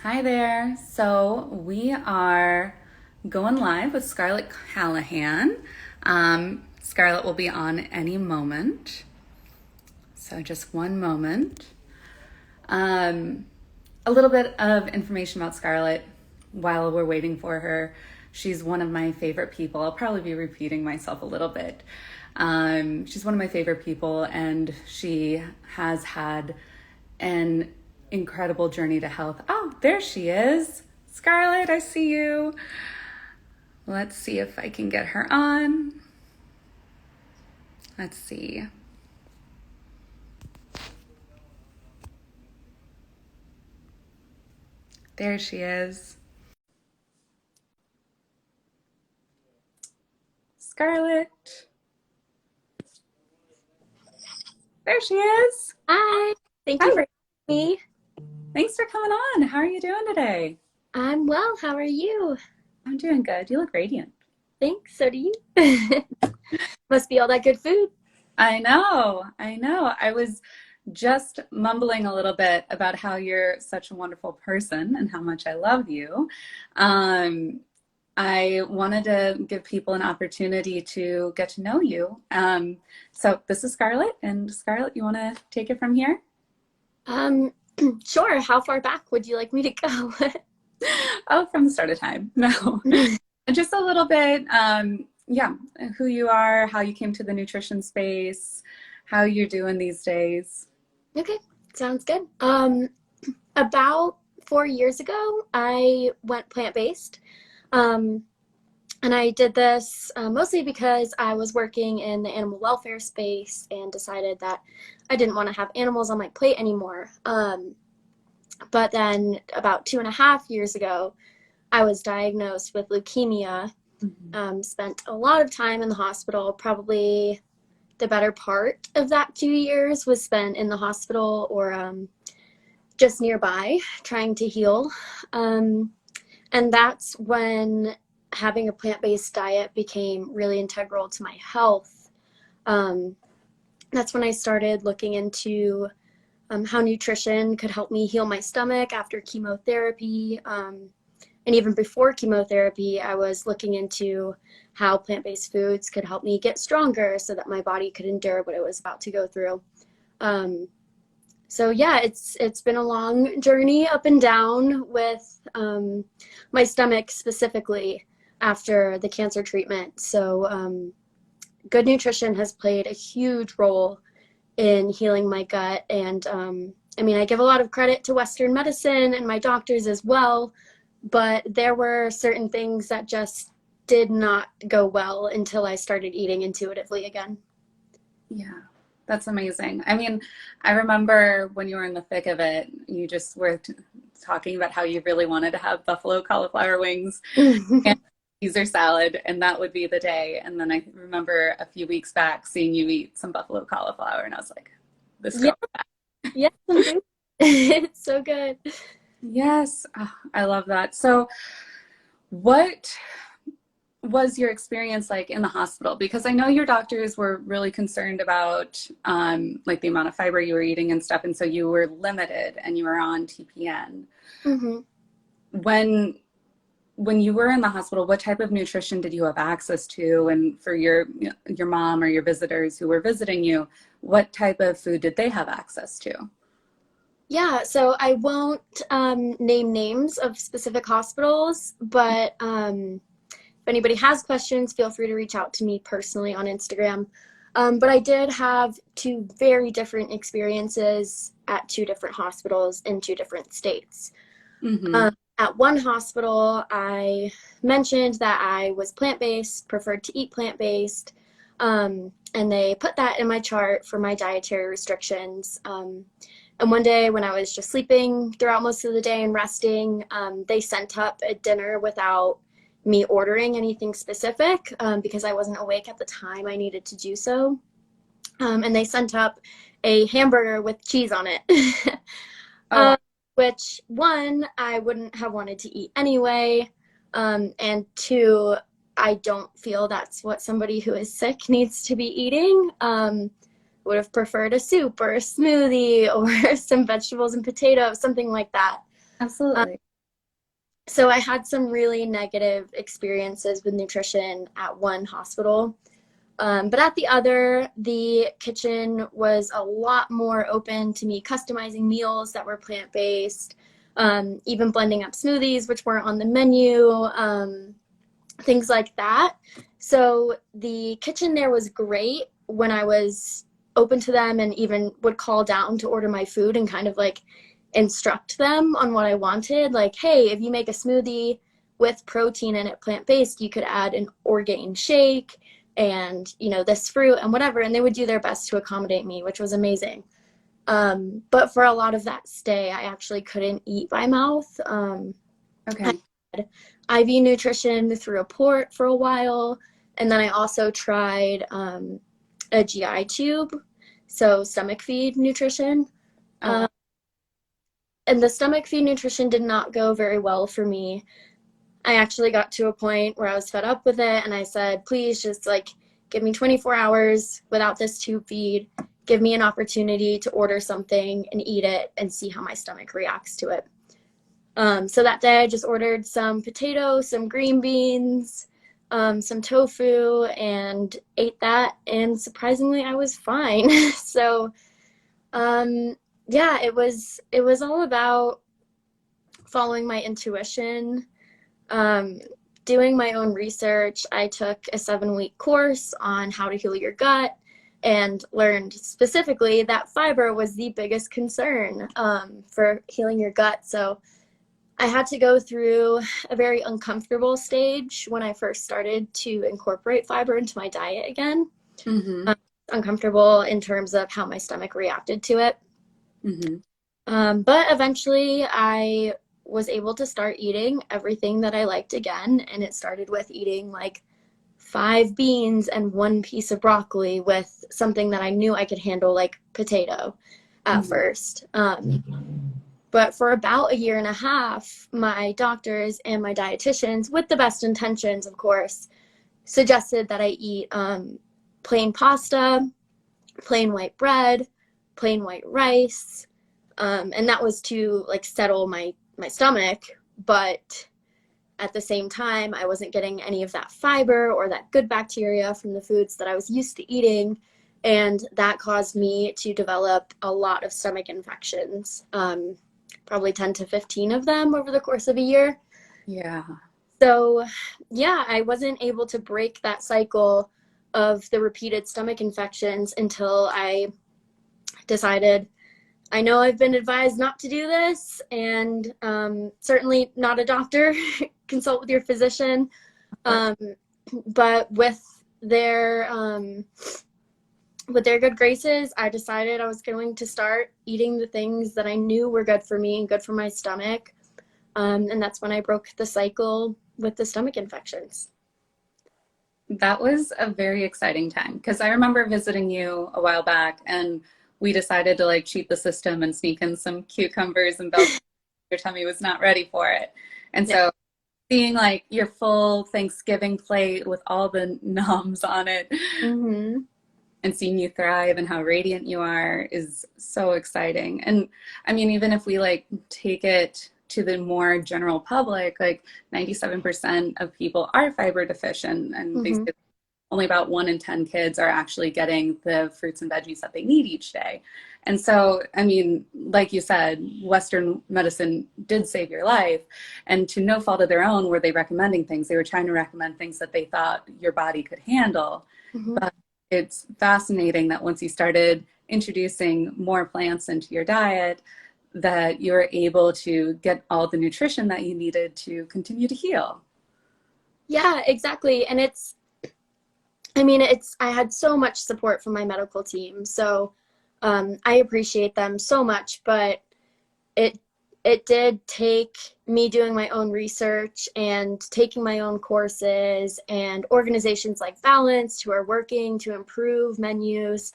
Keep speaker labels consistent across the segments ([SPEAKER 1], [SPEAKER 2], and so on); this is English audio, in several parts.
[SPEAKER 1] Hi there. So we are going live with Scarlett Callahan. Scarlett will be on any moment. So just one moment. Um, a little bit of information about Scarlett while we're waiting for her. She's one of my favorite people. I'll probably be repeating myself a little bit. She's one of my favorite people, and she has had an incredible journey to health. Oh, there she is. Scarlett, I see you. Let's see if I can get her on. Let's see. There she is. Scarlett. There she is.
[SPEAKER 2] Hi, thank you
[SPEAKER 1] Hi.
[SPEAKER 2] for having me.
[SPEAKER 1] Thanks for coming on. How are you doing today?
[SPEAKER 2] I'm well. How are you?
[SPEAKER 1] I'm doing good. You look radiant.
[SPEAKER 2] Thanks. So do you. Must be all that good food.
[SPEAKER 1] I know. I know. I was just mumbling a little bit about how you're such a wonderful person and how much I love you. Um, I wanted to give people an opportunity to get to know you. So this is Scarlett, and Scarlett, you want to take it from here?
[SPEAKER 2] Um, sure. How far back would you like me to go?
[SPEAKER 1] Oh, from the start of time. No, just a little bit. Yeah, who you are, how you came to the nutrition space, how you're doing these days.
[SPEAKER 2] Okay, sounds good. About 4 years ago, I went plant-based. Um, and I did this mostly because I was working in the animal welfare space and decided that I didn't want to have animals on my plate anymore. But then about 2.5 years ago, I was diagnosed with leukemia.
[SPEAKER 1] Mhm.
[SPEAKER 2] Spent a lot of time in the hospital. Probably the better part of that 2 years was spent in the hospital or just nearby trying to heal. Um, and that's when having a plant-based diet became really integral to my health. Um, that's when I started looking into how nutrition could help me heal my stomach after chemotherapy. And even before chemotherapy, I was looking into how plant-based foods could help me get stronger so that my body could endure what it was about to go through. Um, so yeah, it's been a long journey up and down with my stomach specifically after the cancer treatment. So good nutrition has played a huge role in healing my gut. And I mean, I give a lot of credit to Western medicine and my doctors as well, but there were certain things that just did not go well until I started eating intuitively again.
[SPEAKER 1] Yeah, that's amazing. I mean, I remember when you were in the thick of it, you just were talking about how you really wanted to have buffalo cauliflower wings and Caesar salad, and that would be the day. And then I remember a few weeks back seeing you eat some buffalo cauliflower, and I was like, this
[SPEAKER 2] Yeah,
[SPEAKER 1] girl.
[SPEAKER 2] yeah, it's so good.
[SPEAKER 1] Yes, oh, I love that. So, what was your experience like in the hospital? Because I know your doctors were really concerned about like the amount of fiber you were eating and stuff, and so you were limited and you were on TPN.
[SPEAKER 2] Hmm.
[SPEAKER 1] When when you were in the hospital, what type of nutrition did you have access to? And for your mom or your visitors who were visiting you, what type of food did they have access to?
[SPEAKER 2] Yeah, so I won't name names of specific hospitals, but if anybody has questions, feel free to reach out to me personally on Instagram. But I did have two very different experiences at two different hospitals in two different states.
[SPEAKER 1] Mm-hmm.
[SPEAKER 2] At one hospital, I mentioned that I was plant-based, preferred to eat plant-based, and they put that in my chart for my dietary restrictions. And one day when I was just sleeping throughout most of the day and resting, they sent up a dinner without me ordering anything specific because I wasn't awake at the time I needed to do so. And they sent up a hamburger with cheese on it.
[SPEAKER 1] Oh, wow.
[SPEAKER 2] um, which one I wouldn't have wanted to eat anyway, and two, I don't feel that's what somebody who is sick needs to be eating. Would have preferred a soup or a smoothie or some vegetables and potatoes, something like that. Um,
[SPEAKER 1] Absolutely.
[SPEAKER 2] So I had some really negative experiences with nutrition at one hospital. But at the other, the kitchen was a lot more open to me customizing meals that were plant-based, even blending up smoothies, which weren't on the menu, things like that. So the kitchen there was great when I was open to them and even would call down to order my food and kind of like instruct them on what I wanted. Like, hey, if you make a smoothie with protein in it, plant-based, you could add an orgain shake and, you know, this fruit and whatever. And they would do their best to accommodate me, which was amazing. But for a lot of that stay, I actually couldn't eat by mouth.
[SPEAKER 1] Okay.
[SPEAKER 2] I had IV nutrition through a port for a while. And then I also tried a GI tube, so stomach feed nutrition.
[SPEAKER 1] Oh,
[SPEAKER 2] And the stomach feed nutrition did not go very well for me. I actually got to a point where I was fed up with it and I said, please just like give me 24 hours without this tube feed. Give me an opportunity to order something and eat it and see how my stomach reacts to it. So that day I just ordered some potato, some green beans, some tofu, and ate that. And surprisingly, I was fine. So yeah, it was all about following my intuition, doing my own research. I took a 7-week course on how to heal your gut and learned specifically that fiber was the biggest concern for healing your gut. So I had to go through a very uncomfortable stage when I first started to incorporate fiber into my diet again.
[SPEAKER 1] mm-hmm.
[SPEAKER 2] Uncomfortable in terms of how my stomach reacted to it.
[SPEAKER 1] Mm-hmm.
[SPEAKER 2] But eventually I was able to start eating everything that I liked again. And it started with eating like 5 beans and 1 piece of broccoli with something that I knew I could handle, like potato at
[SPEAKER 1] Mm-hmm.
[SPEAKER 2] first. But for about a year and a half, my doctors and my dietitians, with the best intentions, of course, suggested that I eat plain pasta, plain white bread, plain white rice. And that was to like settle my stomach. But at the same time, I wasn't getting any of that fiber or that good bacteria from the foods that I was used to eating. And that caused me to develop a lot of stomach infections, probably 10 to 15 of them over the course of a year.
[SPEAKER 1] Yeah.
[SPEAKER 2] So, yeah, I wasn't able to break that cycle of the repeated stomach infections until I decided, I know I've been advised not to do this, and certainly not a doctor. Consult with your physician. But with their good graces, I decided I was going to start eating the things that I knew were good for me and good for my stomach. And that's when I broke the cycle with the stomach infections.
[SPEAKER 1] That was a very exciting time because I remember visiting you a while back and we decided to like cheat the system and sneak in some cucumbers and bell peppers. Your tummy was not ready for it. And
[SPEAKER 2] Yeah.
[SPEAKER 1] so seeing like your full Thanksgiving plate with all the noms on it
[SPEAKER 2] Mm-hmm.
[SPEAKER 1] and seeing you thrive and how radiant you are is so exciting. And I mean, even if we like take it to the more general public, like 97% of people are fiber deficient, and
[SPEAKER 2] Mm-hmm.
[SPEAKER 1] basically only about 1 in 10 kids are actually getting the fruits and veggies that they need each day. And so, I mean, like you said, Western medicine did save your life, and to no fault of their own were they recommending things. They were trying to recommend things that they thought your body could handle.
[SPEAKER 2] Mm-hmm.
[SPEAKER 1] But it's fascinating that once you started introducing more plants into your diet, that you were able to get all the nutrition that you needed to continue to heal.
[SPEAKER 2] Yeah, exactly. And I had so much support from my medical team. So I appreciate them so much, but it did take me doing my own research and taking my own courses, and organizations like Balance who are working to improve menus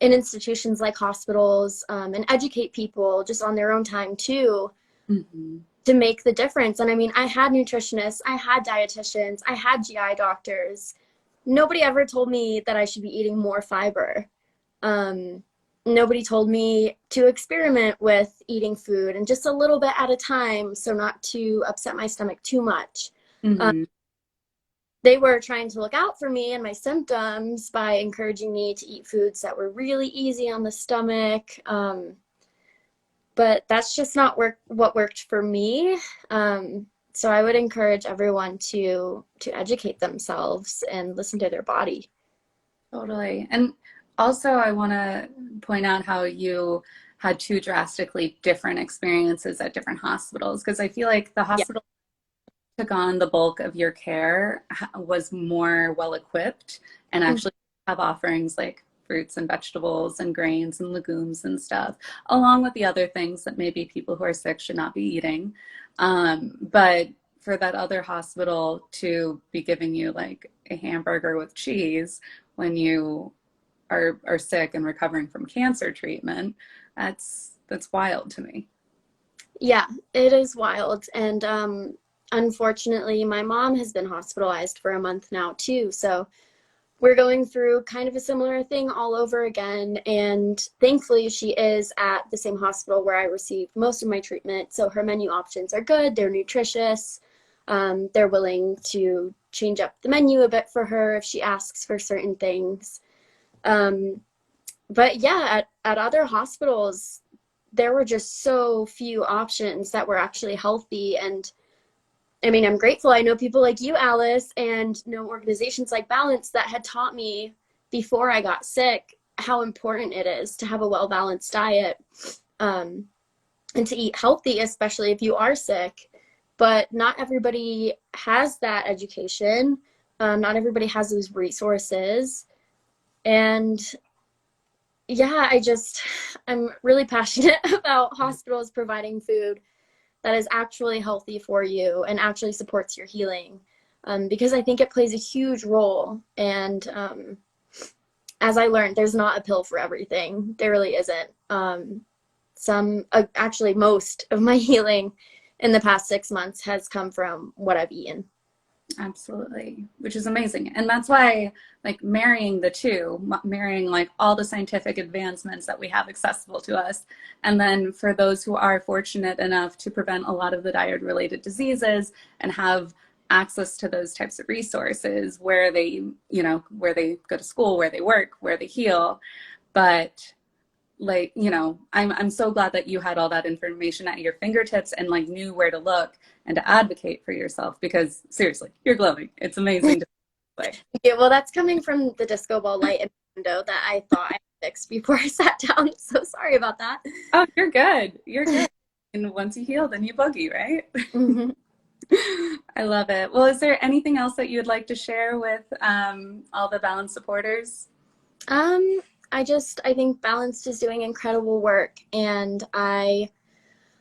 [SPEAKER 2] in institutions like hospitals, and educate people just on their own time too,
[SPEAKER 1] Mm-hmm.
[SPEAKER 2] to make the difference. And I mean, I had nutritionists, I had dietitians, I had GI doctors. Nobody ever told me that I should be eating more fiber. nobody told me to experiment with eating food and just a little bit at a time, so not to upset my stomach too much.
[SPEAKER 1] Hmm.
[SPEAKER 2] They were trying to look out for me and my symptoms by encouraging me to eat foods that were really easy on the stomach. But that's just not what worked for me. So I would encourage everyone to educate themselves and listen to their body.
[SPEAKER 1] Totally. And also, I want to point out how you had two drastically different experiences at different hospitals, because I feel like the
[SPEAKER 2] Yeah.
[SPEAKER 1] hospital took on the bulk of your care was more well equipped and actually have offerings like fruits and vegetables and grains and legumes and stuff, along with the other things that maybe people who are sick should not be eating. But for that other hospital to be giving you like a hamburger with cheese when you are sick and recovering from cancer treatment, that's wild to me.
[SPEAKER 2] Yeah, it is wild. And unfortunately, my mom has been hospitalized for a month now, too. So we're going through kind of a similar thing all over again. And thankfully, she is at the same hospital where I received most of my treatment. So her menu options are good, they're nutritious. They're willing to change up the menu a bit for her if she asks for certain things. Um, but yeah, at other hospitals, there were just so few options that were actually healthy. And I mean, I'm grateful. I know people like you, Alice, and know organizations like Balance that had taught me before I got sick how important it is to have a well balanced diet, um, and to eat healthy, especially if you are sick. But not everybody has that education. Not everybody has those resources. And yeah, I'm really passionate about hospitals providing food that is actually healthy for you and actually supports your healing. Because I think it plays a huge role. And as I learned, there's not a pill for everything. There really isn't. Actually, most of my healing in the past 6 months has come from what I've eaten.
[SPEAKER 1] Absolutely, which is amazing. And that's why, like, marrying the two, marrying like all the scientific advancements that we have accessible to us, and then for those who are fortunate enough to prevent a lot of the diet-related diseases and have access to those types of resources where they, where they go to school, where they work, where they heal. But like, I'm so glad that you had all that information at your fingertips and like knew where to look and to advocate for yourself, because seriously, you're glowing. It's amazing to play.
[SPEAKER 2] Yeah, well, that's coming from the disco ball light in the window that I thought I fixed before I sat down. So sorry about that.
[SPEAKER 1] Oh, you're good. You're good. And once you heal, then you boogie, right?
[SPEAKER 2] Mm-hmm.
[SPEAKER 1] I love it. Well, is there anything else that you would like to share with all the Balance supporters?
[SPEAKER 2] Um, I think Balanced is doing incredible work, and I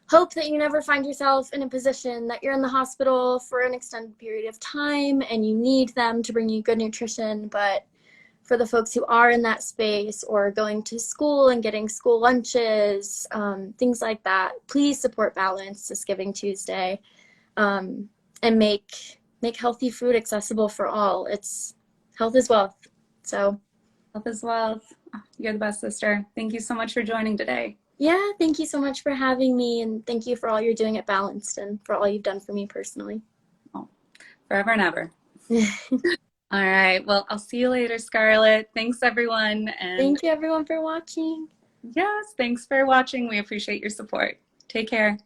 [SPEAKER 2] hope that you never find yourself in a position that you're in the hospital for an extended period of time and you need them to bring you good nutrition. But for the folks who are in that space or going to school and getting school lunches, things like that, please support Balance this Giving Tuesday, and make healthy food accessible for all. It's health is wealth. So
[SPEAKER 1] Health is wealth. Oh, you're the best, sister. Thank you so much for joining today.
[SPEAKER 2] yeah, thank you so much for having me, and thank you for all you're doing at Balanced and for all you've done for me personally.
[SPEAKER 1] Oh, forever and ever. All right. Well, I'll see you later, Scarlett. Thanks, everyone. And
[SPEAKER 2] Thank you everyone for watching.
[SPEAKER 1] yes, thanks for watching. We appreciate your support. Take care.